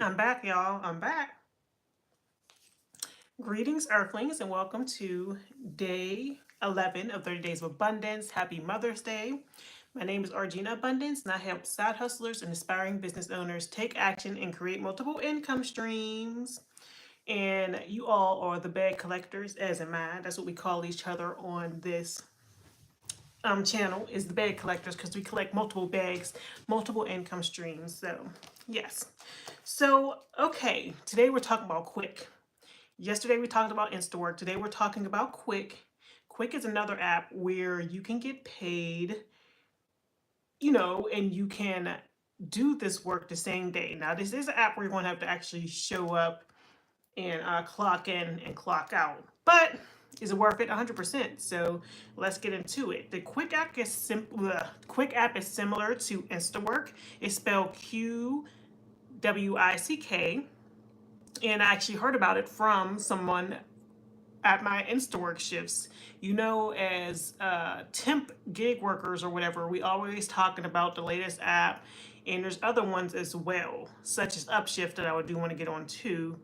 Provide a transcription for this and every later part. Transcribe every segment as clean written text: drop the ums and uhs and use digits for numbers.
I'm back, y'all. I'm back. Greetings, Earthlings, and welcome to day 11 of 30 Days of Abundance. Happy Mother's Day. My name is Argina Abundance, and I help side hustlers and aspiring business owners take action and create multiple income streams. And you all are the bag collectors, as in mine. That's what we call each other on this channel, is the bag collectors, because we collect multiple bags, multiple income streams. So, yes. So, okay, today we're talking about Qwick. Yesterday we talked about Instawork. Today we're talking about Qwick. Qwick is another app where you can get paid, and you can do this work the same day. Now, this is an app where you're going to have to actually show up and clock in and clock out. But is it worth it? 100%. So let's get into it. The Qwick app is similar to Instawork. It's spelled Qwick. And I actually heard about it from someone at my Instawork shifts. As temp gig workers or whatever, we always talking about the latest app, and there's other ones as well, such as Upshift that I do want to get on too.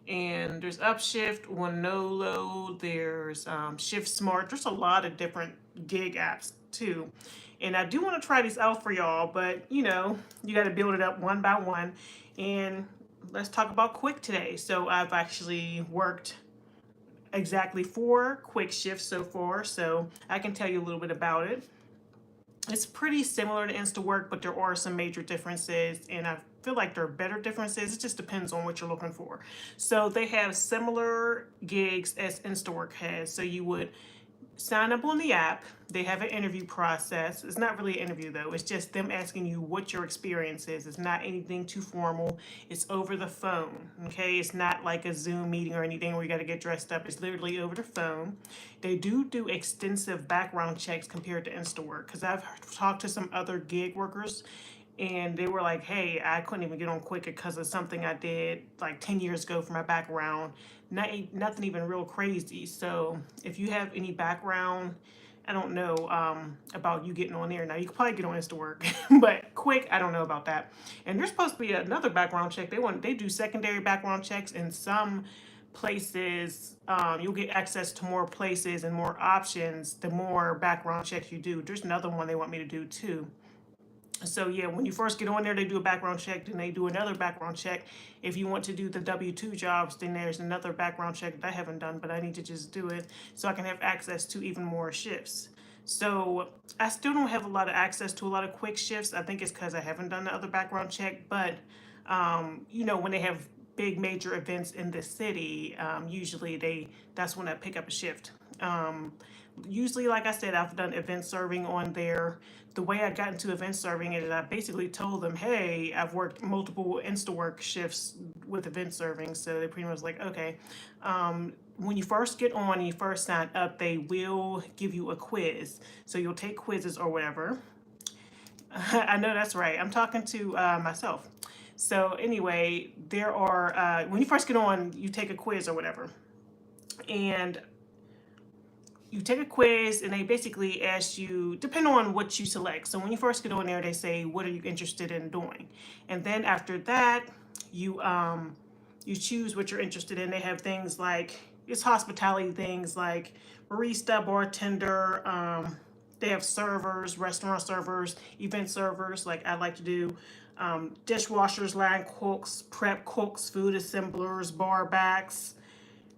And there's Upshift, Onolo, there's Shift Smart. There's a lot of different gig apps too. And I do want to try these out for y'all, but you got to build it up one by one. And let's talk about Qwick today. So I've actually worked exactly 4 Qwick shifts so far, so I can tell you a little bit about it. It's pretty similar to Instawork, but there are some major differences, and I feel like there are better differences. It just depends on what you're looking for. So they have similar gigs as Instawork has. So you would sign up on the app. They have an interview process. It's not really an interview though. It's just them asking you what your experience is. It's not anything too formal. It's over the phone. Okay. It's not like a Zoom meeting or anything where you got to get dressed up. It's literally over the phone. They do extensive background checks compared to Instawork, because I've talked to some other gig workers and they were like, hey, I couldn't even get on Qwick because of something I did like 10 years ago for my background. Nothing even real crazy. So if you have any background, I don't know about you getting on there. Now, you could probably get on Instawork, but Qwick, I don't know about that. And there's supposed to be another background check. They do secondary background checks in some places. You'll get access to more places and more options the more background checks you do. There's another one they want me to do too. So yeah, when you first get on there, they do a background check, then they do another background check. If you want to do the W-2 jobs, then there's another background check that I haven't done, but I need to just do it so I can have access to even more shifts. So I still don't have a lot of access to a lot of Qwick shifts. I think it's because I haven't done the other background check, but when they have big major events in the city, usually that's when I pick up a shift. Usually, like I said, I've done event serving on there. The way I got into event serving is I basically told them, hey, I've worked multiple Instawork shifts with event serving. So they pretty much was like, okay. When you first get on and you first sign up, they will give you a quiz. So you'll take quizzes or whatever. I know that's right. I'm talking to myself. So anyway, there are, when you first get on, you take a quiz or whatever. And you take a quiz and they basically ask you, depending on what you select. So when you first get on there, they say, what are you interested in doing? And then after that, you choose what you're interested in. They have things like, it's hospitality things like barista, bartender. They have servers, restaurant servers, event servers, like I like to do. Dishwashers, line cooks, prep cooks, food assemblers, bar backs.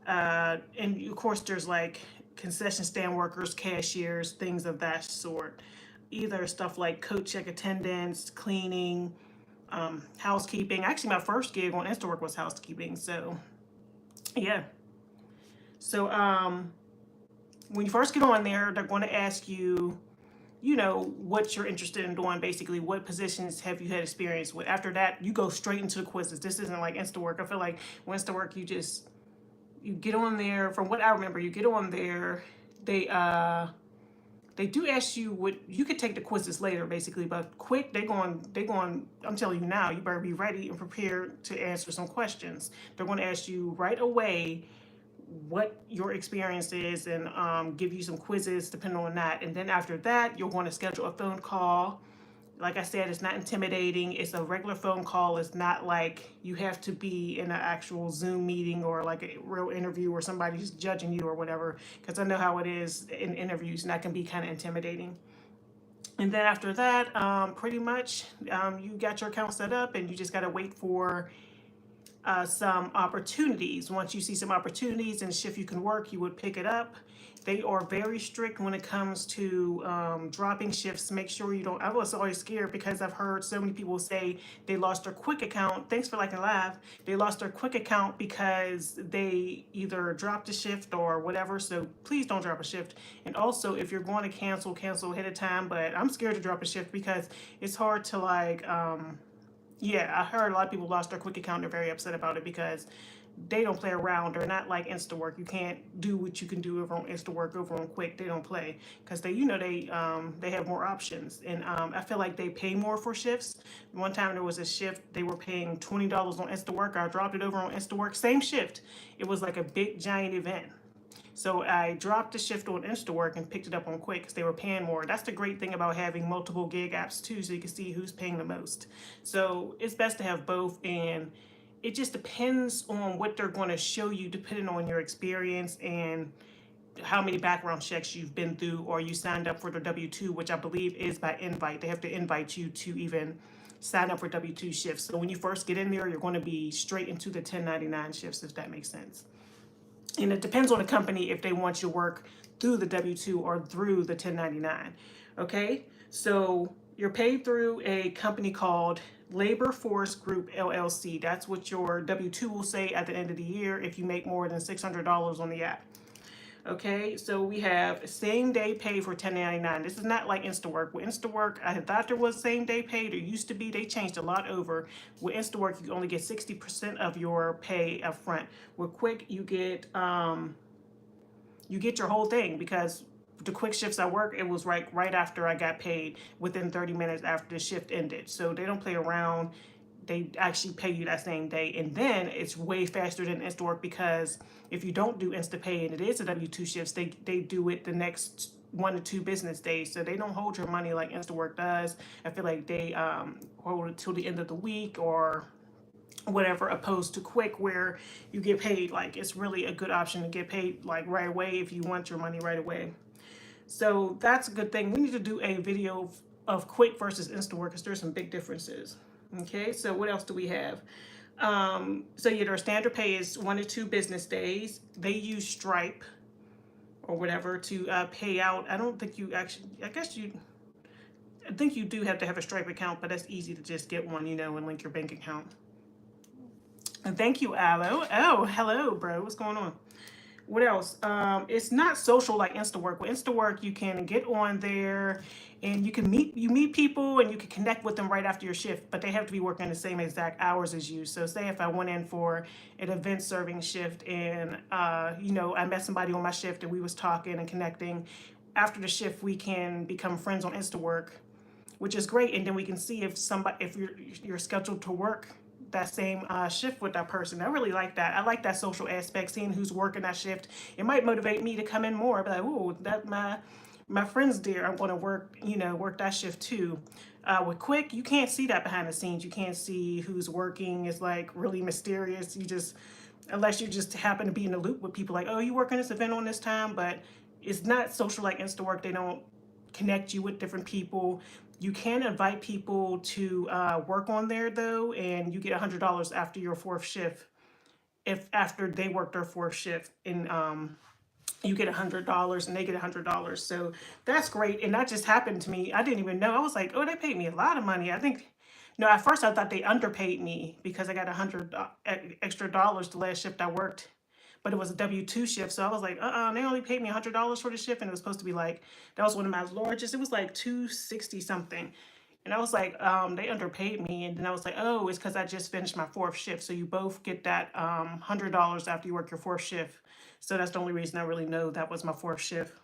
And of course, there's like concession stand workers, cashiers, things of that sort. Either stuff like coat check attendance, cleaning, housekeeping. Actually, my first gig on Instawork was housekeeping. So, yeah. So, when you first get on there, they're going to ask you, what you're interested in doing, basically, what positions have you had experience with. After that, you go straight into the quizzes. This isn't like Instawork. I feel like with Instawork, you get on there. From what I remember, you get on there. They do ask you what you could take the quizzes later, basically, but Qwick, they going. I'm telling you now, you better be ready and prepared to answer some questions. They're going to ask you right away what your experience is and give you some quizzes depending on that. And then after that, you'll want to schedule a phone call Like I said, it's not intimidating. It's a regular phone call. It's not like you have to be in an actual Zoom meeting or like a real interview where somebody's judging you or whatever. Because I know how it is in interviews, and that can be kind of intimidating. And then after that, pretty much you got your account set up, and you just got to wait for some opportunities. Once you see some opportunities and shift you can work, you would pick it up. They are very strict when it comes to dropping shifts. Make sure you don't. I was always scared because I've heard so many people say they lost their Qwick account. Thanks for liking live. They lost their Qwick account because they either dropped a shift or whatever. So please don't drop a shift. And also, if you're going to cancel ahead of time. But I'm scared to drop a shift because it's hard to like. Yeah, I heard a lot of people lost their Qwick account. They're very upset about it because they don't play around. They're not like Instawork. You can't do what you can do over on Instawork over on Qwick. They don't play because they have more options, and I feel like they pay more for shifts. One time there was a shift they were paying $20 on Instawork. I dropped it over on Instawork. Same shift. It was like a big giant event. So I dropped the shift on Instawork and picked it up on Qwick because they were paying more. That's the great thing about having multiple gig apps too, so you can see who's paying the most. So it's best to have both, and it just depends on what they're going to show you depending on your experience and how many background checks you've been through, or you signed up for the W-2, which I believe is by invite. They have to invite you to even sign up for W-2 shifts. So when you first get in there, you're going to be straight into the 1099 shifts, if that makes sense. And it depends on the company if they want you to work through the W-2 or through the 1099. Okay, so you're paid through a company called Labor Force Group LLC. That's what your W-2 will say at the end of the year if you make more than $600 on the app. Okay, so we have same day pay for 1099. This is not like Instawork. With Instawork, I thought there was same day pay. There used to be. They changed a lot over. With Instawork, you only get 60% of your pay up front. With Qwick, you get your whole thing, because the Qwick shifts I work, it was right after I got paid, within 30 minutes after the shift ended. So they don't play around. They actually pay you that same day. And then it's way faster than Instawork, because if you don't do InstaPay and it is a W-2 shifts, they do it the next 1 to 2 business days. So they don't hold your money like Instawork does. I feel like they hold it till the end of the week or whatever, opposed to Qwick where you get paid. Like, it's really a good option to get paid like right away if you want your money right away. So that's a good thing. We need to do a video of Qwick versus Instawork because there's some big differences. Okay, so what else do we have? So yeah, their standard pay is 1 to 2 business days. They use Stripe or whatever to pay out. I don't think you actually, I think you do have to have a Stripe account, but that's easy to just get one, and link your bank account. And thank you, Aloe. Oh, hello, bro. What's going on? What else? It's not social like Instawork. With Instawork, you can get on there and you meet people and you can connect with them right after your shift, but they have to be working the same exact hours as you. So say if I went in for an event serving shift and I met somebody on my shift and we was talking and connecting, after the shift we can become friends on Instawork, which is great. And then we can see if you're scheduled to work that same shift with that person. I really like that. I like that social aspect, seeing who's working that shift. It might motivate me to come in more. Be like, oh, that my friend's there. I'm going to work that shift too. With Qwick, you can't see that behind the scenes. You can't see who's working. It's like really mysterious. Unless you just happen to be in the loop with people like, oh, you working this event on this time, but it's not social like Instawork. They don't connect you with different people. You can invite people to work on there though, and you get $100 after your 4th shift. If after they work their 4th shift, and you get $100 and they get $100. So that's great. And that just happened to me. I didn't even know. I was like, oh, they paid me a lot of money. I think, no, at first I thought they underpaid me because I got $100 extra dollars the last shift I worked. But it was a W-2 shift. So I was like, they only paid me $100 for the shift. And it was supposed to be like, that was one of my largest. It was like $260 something. And I was like, they underpaid me. And then I was like, oh, it's because I just finished my 4th shift. So you both get that $100 after you work your 4th shift. So that's the only reason I really know that was my 4th shift.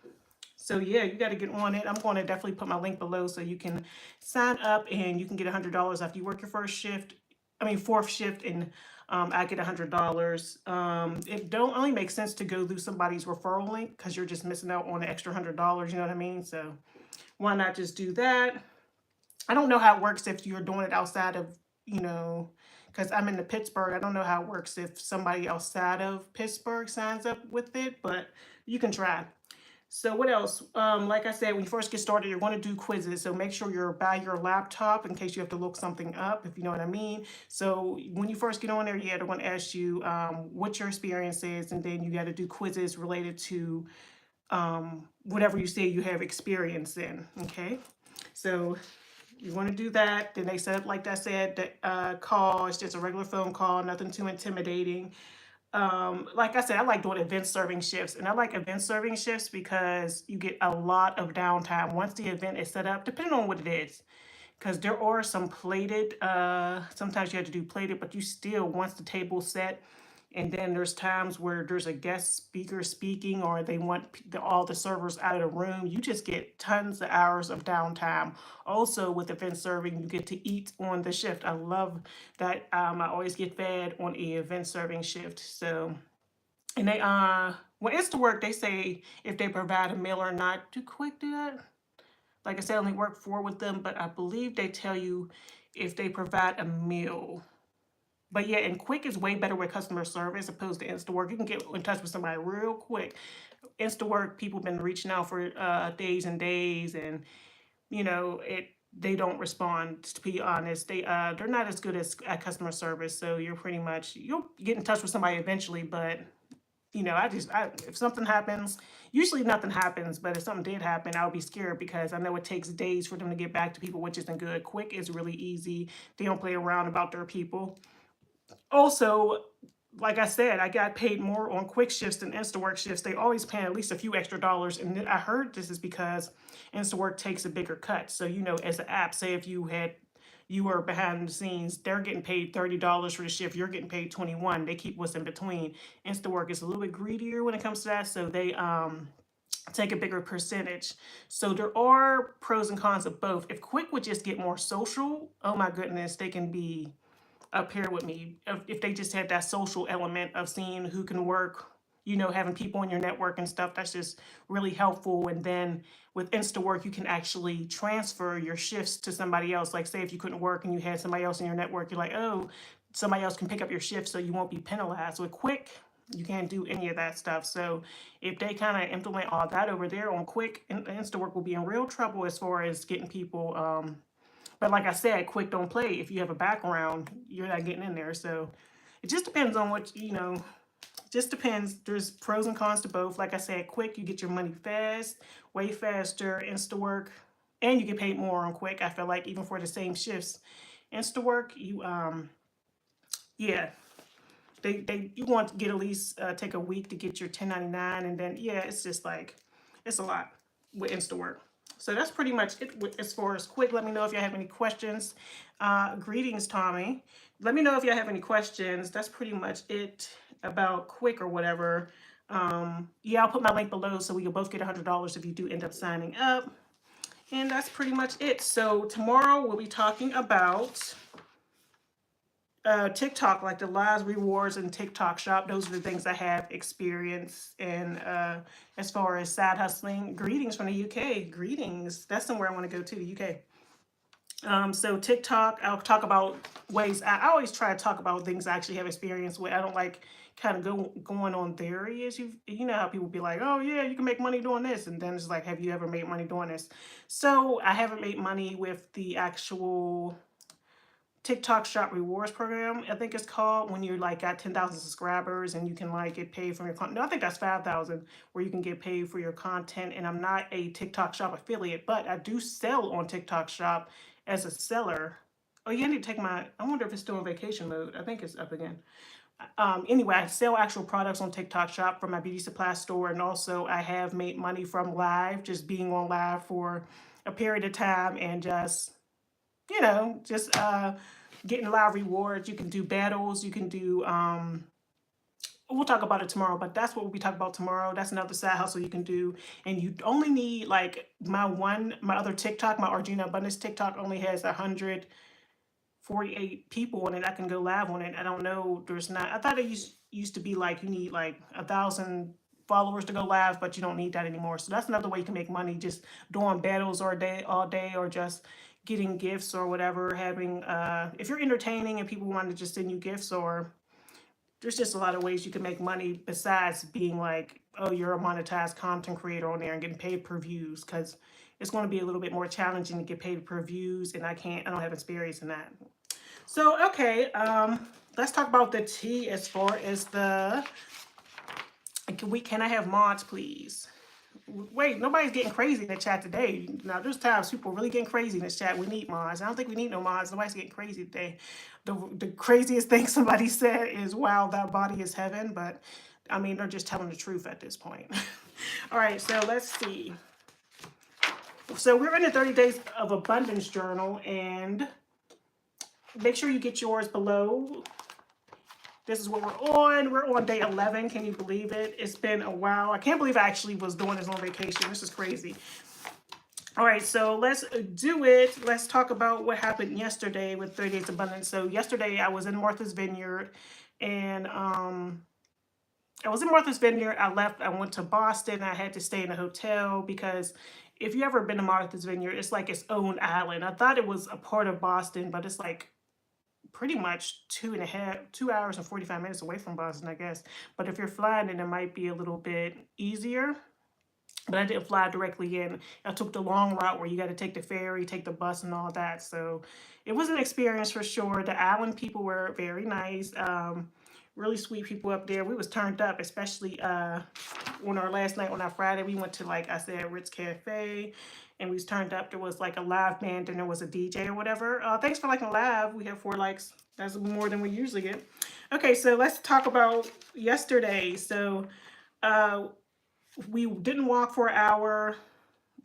So yeah, you got to get on it. I'm going to definitely put my link below so you can sign up and you can get $100 after you work your 4th shift, and I get $100. It don't only make sense to go through somebody's referral link because you're just missing out on the extra $100. You know what I mean? So why not just do that? I don't know how it works if you're doing it outside of, because I'm in the Pittsburgh. I don't know how it works if somebody outside of Pittsburgh signs up with it, but you can try. So what else? Like I said, when you first get started, you're going to do quizzes. So make sure you're by your laptop in case you have to look something up, if you know what I mean. So when you first get on there, yeah, they're going to ask you what your experience is, and then you got to do quizzes related to whatever you say you have experience in. Okay, so you want to do that. Then they set up, like I said, the call. It's just a regular phone call, nothing too intimidating. Like I said, I like doing event serving shifts, and I like event serving shifts because you get a lot of downtime once the event is set up, depending on what it is. Because there are some plated, sometimes you have to do plated, but you still, once the table's set, and then there's times where there's a guest speaker speaking, or they want all the servers out of the room. You just get tons of hours of downtime. Also, with event serving, you get to eat on the shift. I love that. I always get fed on a event serving shift. So, and they when it's to work, they say if they provide a meal or not. Do Qwick do that? Like I said, I only work 4 with them, but I believe they tell you if they provide a meal. But yeah, and Qwick is way better with customer service opposed to Instawork. You can get in touch with somebody real quick. Instawork, people have been reaching out for days and days, and they don't respond. To be honest, they're not as good as at customer service. So you'll get in touch with somebody eventually, but if something happens, usually nothing happens, but if something did happen, I'll be scared because I know it takes days for them to get back to people, which isn't good. Qwick is really easy. They don't play around about their people. Also, like I said, I got paid more on Qwick shifts than Instawork shifts. They always pay at least a few extra dollars. And I heard this is because Instawork takes a bigger cut. So, as an app, say if you were behind the scenes, they're getting paid $30 for the shift, you're getting paid 21. They keep what's in between. Instawork is a little bit greedier when it comes to that, so they take a bigger percentage. So there are pros and cons of both. If Qwick would just get more social, oh my goodness, they can be up here with me. If they just had that social element of seeing who can work, having people in your network and stuff, that's just really helpful. And then with Instawork, you can actually transfer your shifts to somebody else. Like say if you couldn't work and you had somebody else in your network, you're like, oh, somebody else can pick up your shift so you won't be penalized. With Qwick, you can't do any of that stuff. So if they kind of implement all that over there on Qwick, Instawork will be in real trouble as far as getting people. But like I said, Qwick don't play. If you have a background, you're not getting in there. So it just depends on what, just depends. There's pros and cons to both. Like I said, Qwick, you get your money fast, way faster. Instawork, and you get paid more on Qwick. I feel like even for the same shifts. Instawork, yeah, you want to get at least take a week to get your 1099, and then yeah, it's just like it's a lot with Instawork. So that's pretty much it as far as Qwick. Let me know if you have any questions. Greetings, Tommy. Let me know if you have any questions. That's pretty much it about Qwick or whatever. Yeah, I'll put my link below so we can both get $100 if you do end up signing up. And that's pretty much it. So tomorrow we'll be talking about TikTok, like the live rewards and TikTok shop. Those are the things I have experience in as far as side hustling. Greetings from the UK. Greetings. That's somewhere I want to go to, the UK. So TikTok, I'll talk about ways. I always try to talk about things I actually have experience with. I don't like kind of going on theory, as you know how people be like, oh yeah, you can make money doing this, and then it's like, have you ever made money doing this? So I haven't made money with the actual TikTok Shop Rewards Program, I think it's called, when you like got 10,000 subscribers and you can like get paid from your content. No, I think that's 5,000 where you can get paid for your content. And I'm not a TikTok Shop affiliate, but I do sell on TikTok Shop as a seller. Oh, yeah, I need to take I wonder if it's still in vacation mode. I think it's up again. Anyway, I sell actual products on TikTok Shop from my beauty supply store. And also I have made money from live, just being on live for a period of time and just getting live rewards. You can do battles. You can do, we'll talk about it tomorrow, but that's what we'll be talking about tomorrow. That's another side hustle you can do. And you only need like my other TikTok, my Argina Abundance TikTok only has 148 people on it. I can go live on it. I don't know. I thought it used to be like you need like 1,000 followers to go live, but you don't need that anymore. So that's another way you can make money, just doing battles all day, or just getting gifts or whatever, having, if you're entertaining and people want to just send you gifts, or there's just a lot of ways you can make money besides being like, oh, you're a monetized content creator on there and getting paid per views, because it's going to be a little bit more challenging to get paid per views, and I don't have experience in that. So, okay, let's talk about the tea as far as the, can I have mods, please? Wait, nobody's getting crazy in the chat today. Now, there's times people really getting crazy in the chat. We need mods. I don't think we need no mods. Nobody's getting crazy today. The craziest thing somebody said is, wow, that body is heaven. But, I mean, they're just telling the truth at this point. All right, so let's see. So we're in the 30 Days of Abundance journal, and make sure you get yours below. This is what we're on. We're on day 11. Can you believe it? It's been a while. I can't believe I actually was doing this on vacation. This is crazy. All right, so let's do it. Let's talk about what happened yesterday with 30 Days Abundance. So yesterday I was in Martha's Vineyard, and I left. I went to Boston. I had to stay in a hotel because if you ever been to Martha's Vineyard, it's like its own island. I thought it was a part of Boston, but it's like pretty much 2 hours and 45 minutes away from Boston, I guess. But if you're flying in, it might be a little bit easier. But I didn't fly directly in. I took the long route where you got to take the ferry, take the bus, and all that. So it was an experience for sure. The island people were very nice. Really sweet people up there. We was turned up, especially on our last night, on our Friday. We went to, like I said, Ritz Cafe, and we was turned up. There was like a live band, and there was a DJ or whatever. Thanks for liking live. We have 4 likes. That's more than we usually get. Okay, so let's talk about yesterday. So we didn't walk for an hour.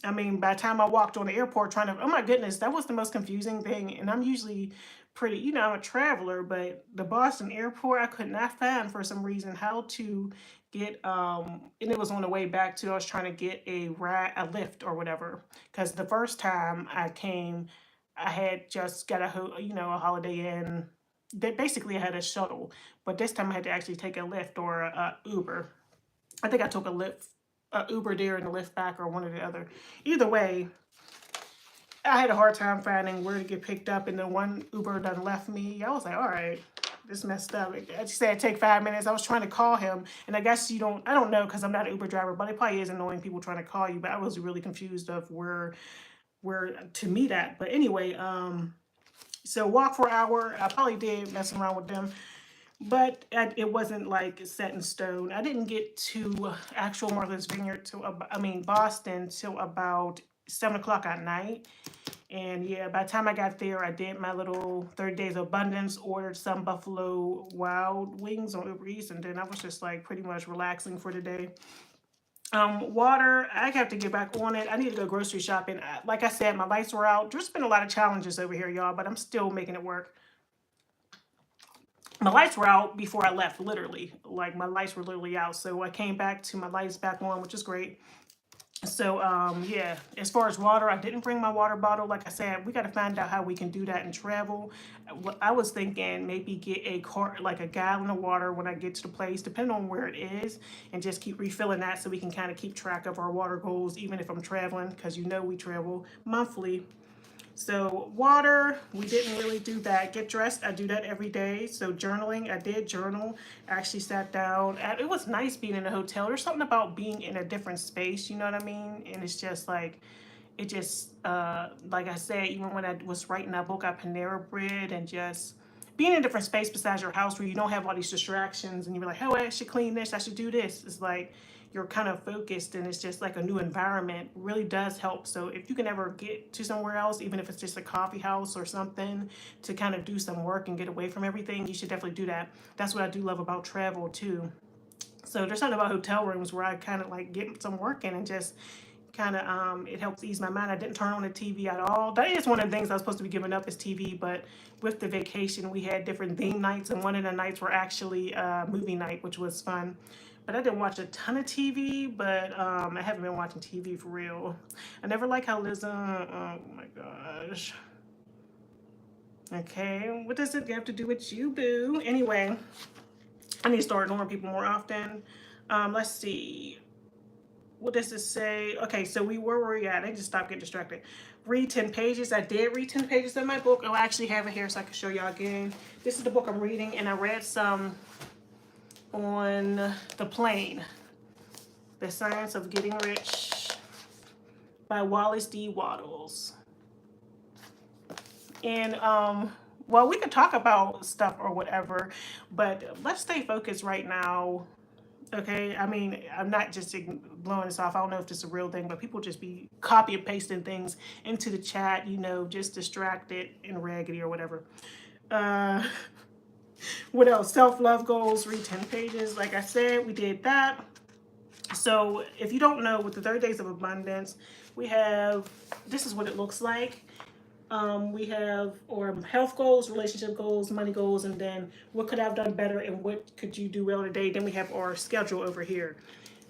I mean, by the time I walked on the airport trying to, oh my goodness, that was the most confusing thing. And I'm usually pretty, I'm a traveler, but the Boston airport, I could not find for some reason how to get, and it was on the way back too. I was trying to get a lift or whatever. Because the first time I came, I had just got a Holiday Inn. Basically, I had a shuttle. But this time I had to actually take a Lyft or a Uber. I think I took a Uber there and a Lyft back, or one or the other. Either way, I had a hard time finding where to get picked up, and the one Uber done left me. I was like, all right, this messed up. I just said take 5 minutes. I was trying to call him, and I guess I don't know, because I'm not an Uber driver, but it probably is annoying people trying to call you. But I was really confused of where to meet at. But anyway, so walk for an hour. I probably did mess around with them, but it wasn't like set in stone. I didn't get to actual Martha's Vineyard Boston till about 7 o'clock at night. And yeah, by the time I got there, I did my little 30 Days of Abundance, ordered some Buffalo Wild Wings on Uber Eats, and then I was just like pretty much relaxing for the day. Water, I have to get back on it. I need to go grocery shopping. Like I said, my lights were out. There's been a lot of challenges over here, y'all, but I'm still making it work. My lights were out before I left, literally. Like, my lights were literally out. So I came back to my lights back on, which is great. So, yeah, as far as water, I didn't bring my water bottle. Like I said, we got to find out how we can do that and travel. I was thinking maybe get a quart, like a gallon of water when I get to the place, depending on where it is, and just keep refilling that so we can kind of keep track of our water goals, even if I'm traveling, because we travel monthly. So water, we didn't really do that. Get dressed, I do that every day. So journaling, I did journal. I actually sat down. It was nice being in a hotel. There's something about being in a different space, you know what I mean? And it's just like, like I said, even when I was writing that book, I Panera Bread, and just being in a different space besides your house where you don't have all these distractions and you're like, oh, I should clean this, I should do this. It's like, you're kind of focused, and it's just like a new environment really does help. So if you can ever get to somewhere else, even if it's just a coffee house or something, to kind of do some work and get away from everything, you should definitely do that. That's what I do love about travel too. So there's something about hotel rooms where I kind of like get some work in, and just kind of it helps ease my mind. I didn't turn on the TV at all. That is one of the things I was supposed to be giving up, is TV, but with the vacation we had different theme nights, and one of the nights were actually movie night, which was fun. But I didn't watch a ton of TV, but I haven't been watching TV for real. I never like how Liz, oh my gosh. Okay, what does it have to do with you, boo? Anyway, I need to start ignoring people more often. Let's see. what does this say? Okay, so we were where we at. I just stopped getting distracted. Read 10 pages. I did read 10 pages of my book. Oh, I actually have it here so I can show y'all again. This is the book I'm reading, and I read some on the plane. The Science of Getting Rich by Wallace D. Wattles. And well, we could talk about stuff or whatever, but let's stay focused right now. Okay, I mean, I'm not just blowing this off. I don't know if this is a real thing, but people just be copy and pasting things into the chat, you know, just distracted and raggedy or whatever. Uh, what else? Self-love goals, read 10 pages. Like I said, we did that. So if you don't know, with the 30 Days of Abundance, we have, this is what it looks like. We have our health goals, relationship goals, money goals, and then what could I have done better and what could you do well today. Then we have our schedule over here.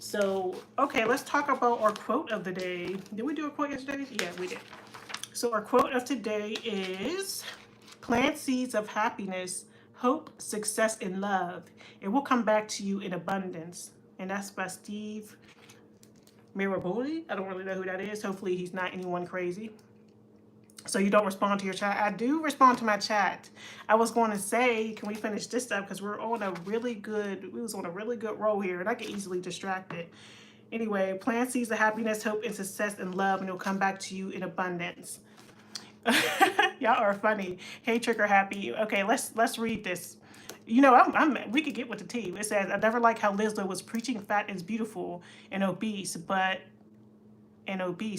So, okay, let's talk about our quote of the day. Did we do a quote yesterday? Yeah, we did. So our quote of today is, plant seeds of happiness, hope, success, and love. It will come back to you in abundance. And that's by Steve Maraboli. I don't really know who that is. Hopefully he's not anyone crazy. So you don't respond to your chat. I do respond to my chat. I was going to say, can we finish this up? Because we was on a really good roll here, and I get easily distracted. Anyway, plant seeds of happiness, hope, and success and love, and it'll come back to you in abundance. Y'all are funny. Hey, Trigger Happy. Okay, let's read this. You know, we could get with the tea. It says, I never like how Lizzo was preaching fat is beautiful and obese,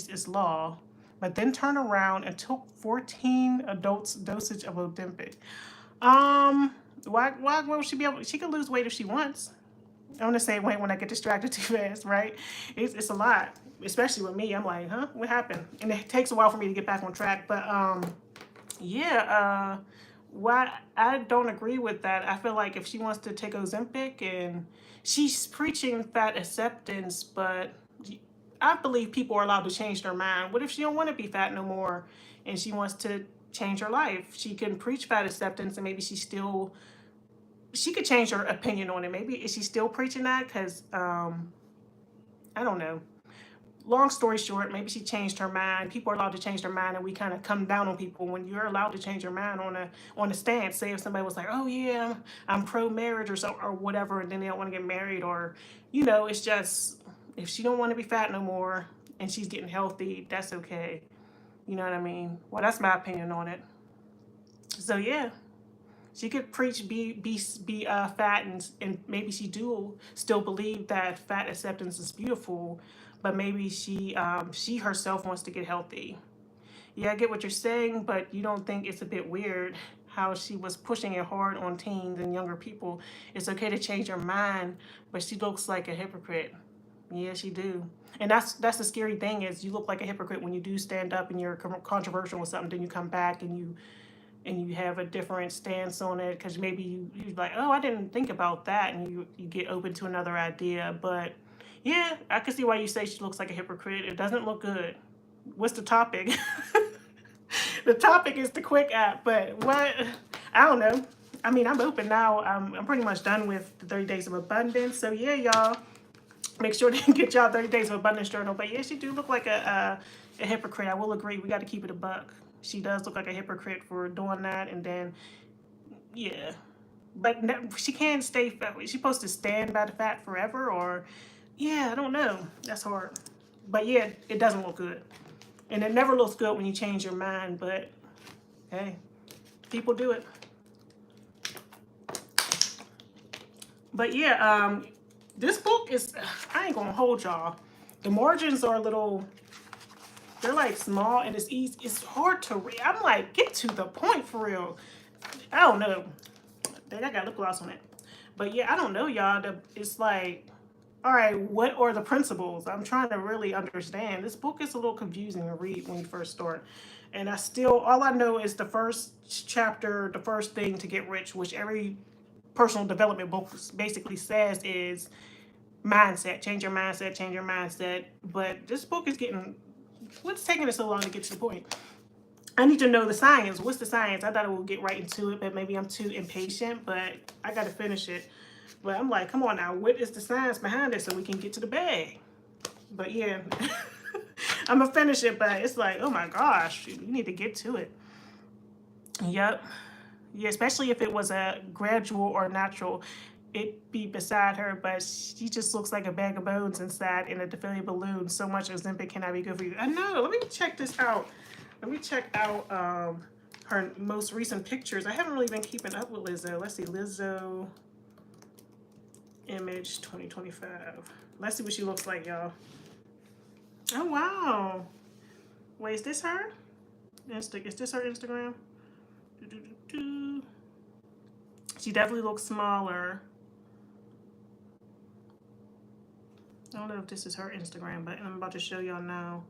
is law. But then turn around and took 14 adults dosage of Ozempic. Why won't she be able? She can lose weight if she wants. I'm the same way when I get distracted too fast, right? It's a lot, especially with me. I'm like, huh, what happened? And it takes a while for me to get back on track. But yeah, why I don't agree with that. I feel like if she wants to take Ozempic and she's preaching fat acceptance, but I believe people are allowed to change their mind. What if she don't want to be fat no more and she wants to change her life? She can preach fat acceptance and maybe she could change her opinion on it. Maybe is she still preaching that? Because I don't know. Long story short, maybe she changed her mind. People are allowed to change their mind, and we kind of come down on people when you're allowed to change your mind on a stance. Say if somebody was like, "Oh yeah, I'm pro marriage" or whatever, and then they don't want to get married, or it's just, if she don't want to be fat no more and she's getting healthy, that's okay. You know what I mean? Well, that's my opinion on it. So yeah, she could preach be fat, and maybe she do still believe that fat acceptance is beautiful, but maybe she herself wants to get healthy. Yeah, I get what you're saying, but you don't think it's a bit weird how she was pushing it hard on teens and younger people? It's okay to change your mind, but she looks like a hypocrite. Yeah, she do. And that's the scary thing, is you look like a hypocrite when you do stand up and you're controversial with something, then you come back and you have a different stance on it because maybe you're like, oh, I didn't think about that, and you get open to another idea. But yeah, I can see why you say she looks like a hypocrite. It doesn't look good. What's the topic? The topic is the Qwick app, but what? I don't know. I mean, I'm open now. I'm pretty much done with the 30 Days of Abundance. So yeah, y'all, make sure to get y'all 30 Days of Abundance journal. But yeah, she do look like a hypocrite. I will agree. We got to keep it a buck. She does look like a hypocrite for doing that. And then, yeah. But she can't stay fat. She's supposed to stand by the fat forever, or, yeah, I don't know. That's hard. But yeah, it doesn't look good. And it never looks good when you change your mind. But hey, people do it. But yeah, this book is, I ain't gonna hold y'all. The margins are a little, they're like small, and it's easy. It's hard to read. I'm like, get to the point for real. I don't know. I got lip gloss on it. But yeah, I don't know, y'all. It's like, all right, what are the principles? I'm trying to really understand. This book is a little confusing to read when you first start. And all I know is the first chapter, the first thing to get rich, which every personal development book basically says is mindset. Change your mindset, change your mindset. But this book is what's taking it so long to get to the point? I need to know the science. What's the science? I thought I would get right into it, but maybe I'm too impatient, but I got to finish it. But I'm like, come on now, what is the science behind it so we can get to the bag? But yeah, I'm gonna finish it, but it's like, oh my gosh, you need to get to it. Yep. Yeah, especially if it was a gradual or natural, it'd be beside her, but she just looks like a bag of bones inside in a deflated balloon. So much Ozempic cannot be good for you. I know. Let me check this out. Let me check out her most recent pictures. I haven't really been keeping up with Lizzo. Let's see, Lizzo image 2025. Let's see what she looks like, y'all. Oh wow. Wait, is this her? Is this her Instagram? She definitely looks smaller. I don't know if this is her Instagram, but I'm about to show y'all now.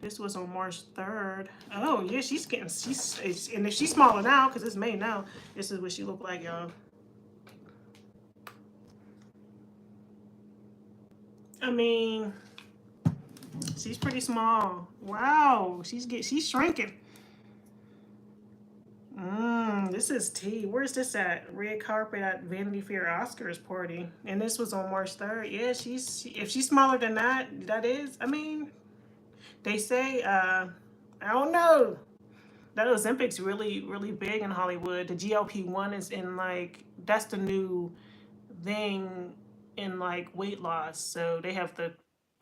This was on March 3rd. Oh yeah, and if she's smaller now, because it's May now, this is what she looked like, y'all. I mean, she's pretty small. Wow, she's shrinking. This is tea. Where's this at? Red carpet at Vanity Fair Oscars party. And this was on March 3rd. Yeah, if she's smaller than that is, I mean, they say, I don't know. That Ozempic's really, really big in Hollywood. The GLP-1 is in like, that's the new thing in like weight loss. So they have the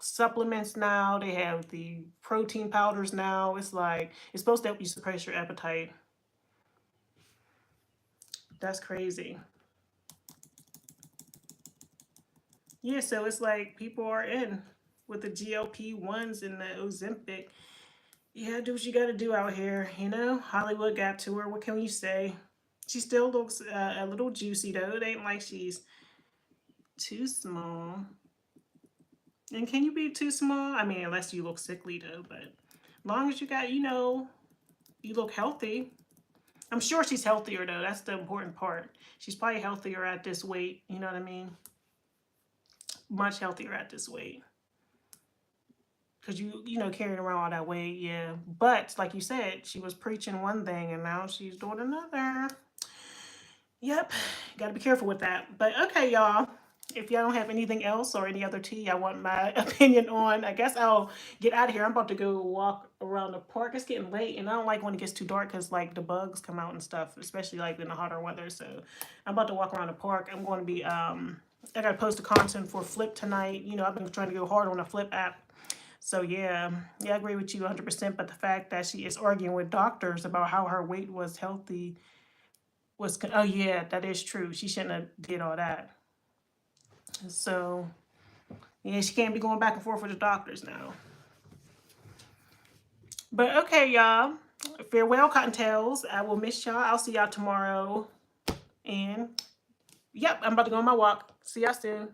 supplements now. They have the protein powders now. It's like, it's supposed to help you suppress your appetite. That's crazy. Yeah, so it's like people are in with the GLP-1s and the Ozempic. Yeah, do what you got to do out here. You know, Hollywood got to her. What can you say? She still looks a little juicy, though. It ain't like she's too small. And can you be too small? I mean, unless you look sickly, though. But as long as you got, you look healthy. I'm sure she's healthier, though. That's the important part. She's probably healthier at this weight. You know what I mean? Much healthier at this weight. Because carrying around all that weight, yeah. But like you said, she was preaching one thing and now she's doing another. Yep, got to be careful with that. But okay, y'all. If y'all don't have anything else or any other tea I want my opinion on, I guess I'll get out of here. I'm about to go walk around the park. It's getting late, and I don't like when it gets too dark because, like, the bugs come out and stuff, especially, like, in the hotter weather. So I'm about to walk around the park. I'm going to be, I got to post the content for Flip tonight. I've been trying to go hard on the Flip app. So, yeah, I agree with you 100%. But the fact that she is arguing with doctors about how her weight was healthy oh, yeah, that is true. She shouldn't have did all that. So, yeah, she can't be going back and forth with the doctors now. But okay, y'all. Farewell, Cottontails. I will miss y'all. I'll see y'all tomorrow. And, yep, I'm about to go on my walk. See y'all soon.